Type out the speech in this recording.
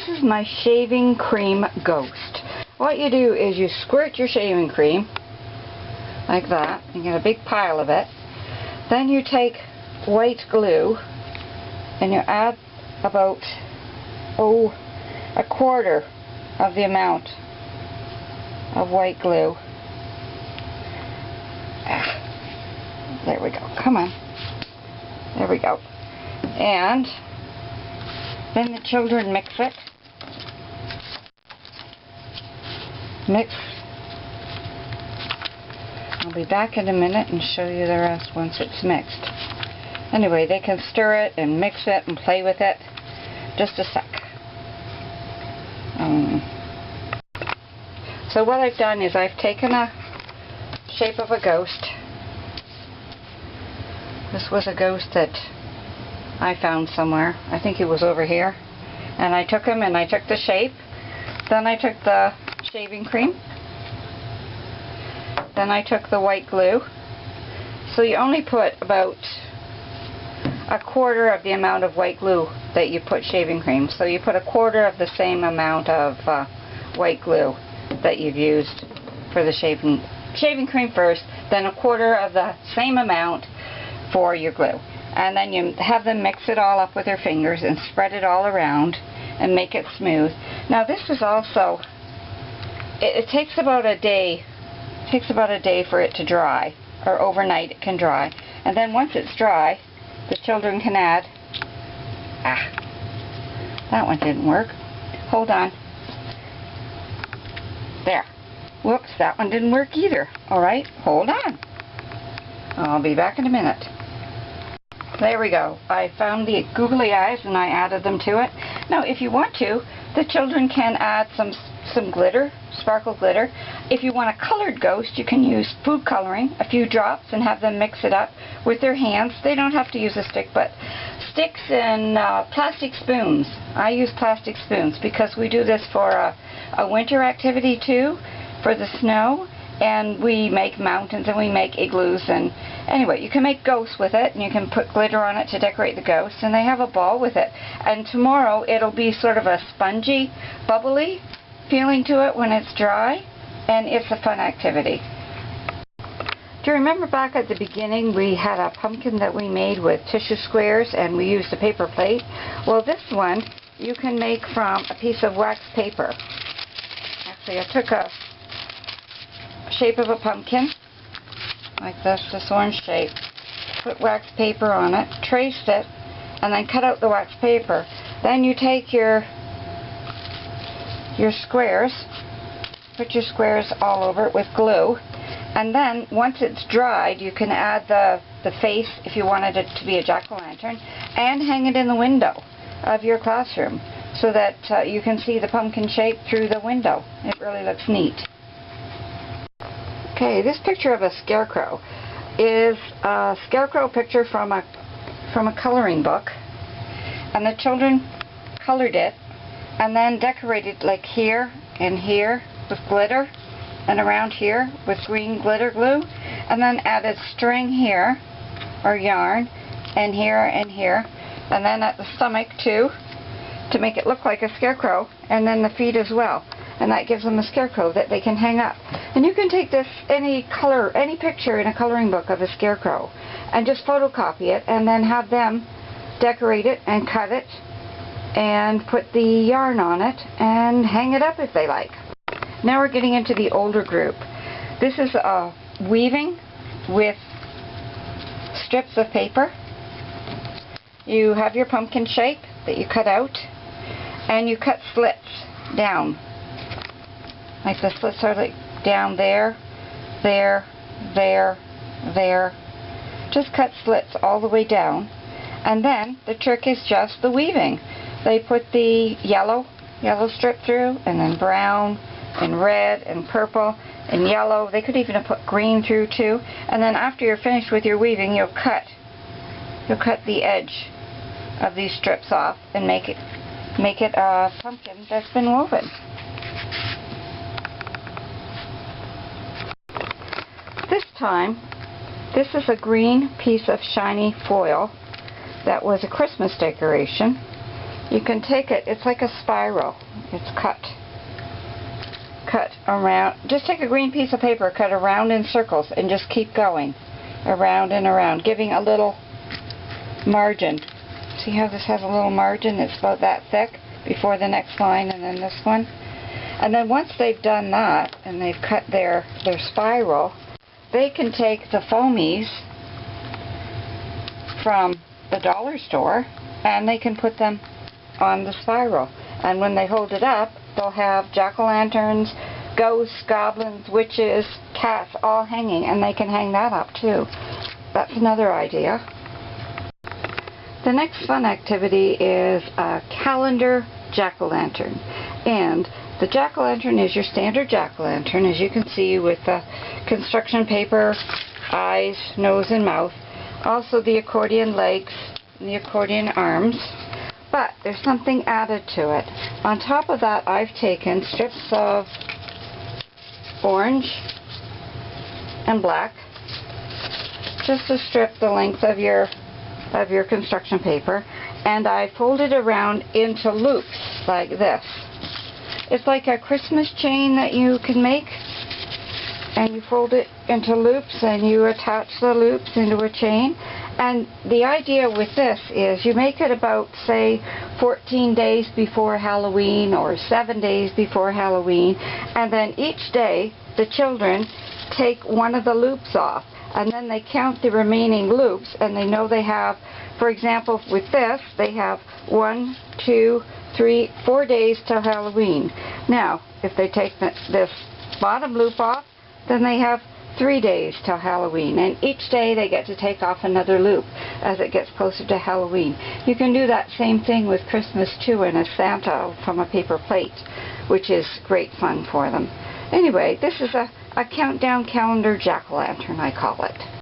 is my shaving cream ghost. What you do is you squirt your shaving cream like that. You get a big pile of it. Then you take white glue and you add about a quarter of the amount of white glue. There we go. Come on. There we go. And then the children mix it. Mix. I'll be back in a minute and show you the rest once it's mixed. Anyway, they can stir it and mix it and play with it. Just a sec. So what I've done is I've taken a shape of a ghost. This was a ghost that I found somewhere. I think he was over here. And I took him and I took the shape. Then I took the shaving cream. Then I took the white glue. So you only put about a quarter of the amount of white glue that you put shaving cream. So you put a quarter of the same amount of white glue that you've used for the shaving cream first, then a quarter of the same amount for your glue. And then you have them mix it all up with their fingers and spread it all around and make it smooth. Now this is also, it takes about a day. It takes about a day for it to dry, or overnight it can dry. And then once it's dry, the children can add, that one didn't work. Hold on. There. Whoops, that one didn't work either. Alright, hold on. I'll be back in a minute. There we go. I found the googly eyes and I added them to it. Now if you want to, the children can add some glitter, sparkle glitter. If you want a colored ghost, you can use food coloring, a few drops, and have them mix it up with their hands. They don't have to use a stick, but sticks and plastic spoons. I use plastic spoons because we do this for a winter activity too, for the snow. And we make mountains and we make igloos, and anyway, you can make ghosts with it and you can put glitter on it to decorate the ghosts, and they have a ball with it. And tomorrow it'll be sort of a spongy, bubbly feeling to it when it's dry, and it's a fun activity. Do you remember back at the beginning we had a pumpkin that we made with tissue squares and we used a paper plate? Well, this one you can make from a piece of wax paper. Actually, I took a shape of a pumpkin like this orange shape, put wax paper on it, traced it, and then cut out the wax paper. Then you take your squares, put your squares all over it with glue, and then once it's dried you can add the face if you wanted it to be a jack-o'-lantern, and hang it in the window of your classroom so that you can see the pumpkin shape through the window. It really looks neat. Okay, this picture of a scarecrow is a scarecrow picture from a coloring book, and the children colored it and then decorated like here and here with glitter, and around here with green glitter glue, and then added string here or yarn, and here and here, and then at the stomach too to make it look like a scarecrow, and then the feet as well. And that gives them a scarecrow that they can hang up. And you can take this, any color, any picture in a coloring book of a scarecrow, and just photocopy it, and then have them decorate it and cut it and put the yarn on it and hang it up if they like. Now we're getting into the older group. This is weaving with strips of paper. You have your pumpkin shape that you cut out, and you cut slits down. Like the slits are like down there, there, there, there. Just cut slits all the way down. And then the trick is just the weaving. They put the yellow strip through, and then brown, and red, and purple, and yellow. They could even have put green through too. And then after you're finished with your weaving, you'll cut the edge of these strips off and make it a pumpkin that's been woven. This time, this is a green piece of shiny foil that was a Christmas decoration, you can take it, it's like a spiral. It's cut around. Just take a green piece of paper, cut around in circles, and just keep going around and around, giving a little margin. See how this has a little margin? It's about that thick before the next line, and then this one. And then once they've done that, and they've cut their spiral, they can take the foamies from the dollar store, and they can put them on the spiral. And when they hold it up, they'll have jack-o'-lanterns, ghosts, goblins, witches, cats, all hanging, and they can hang that up too. That's another idea. The next fun activity is a calendar jack-o'-lantern. And the jack-o'-lantern is your standard jack-o'-lantern, as you can see, with the construction paper, eyes, nose, and mouth. Also the accordion legs and the accordion arms. But there's something added to it. On top of that, I've taken strips of orange and black, just to strip the length of your construction paper, and I folded around into loops like this. It's like a Christmas chain that you can make, and you fold it into loops and you attach the loops into a chain. And the idea with this is you make it about, say, 14 days before Halloween or 7 days before Halloween, and then each day the children take one of the loops off, and then they count the remaining loops, and they know they have, for example, with this, they have 1, 2, 3, 4 days till Halloween. Now, if they take this bottom loop off, then they have 3 days till Halloween, and each day they get to take off another loop as it gets closer to Halloween. You can do that same thing with Christmas too, in a Santa from a paper plate, which is great fun for them. Anyway, this is a countdown calendar jack-o'-lantern, I call it.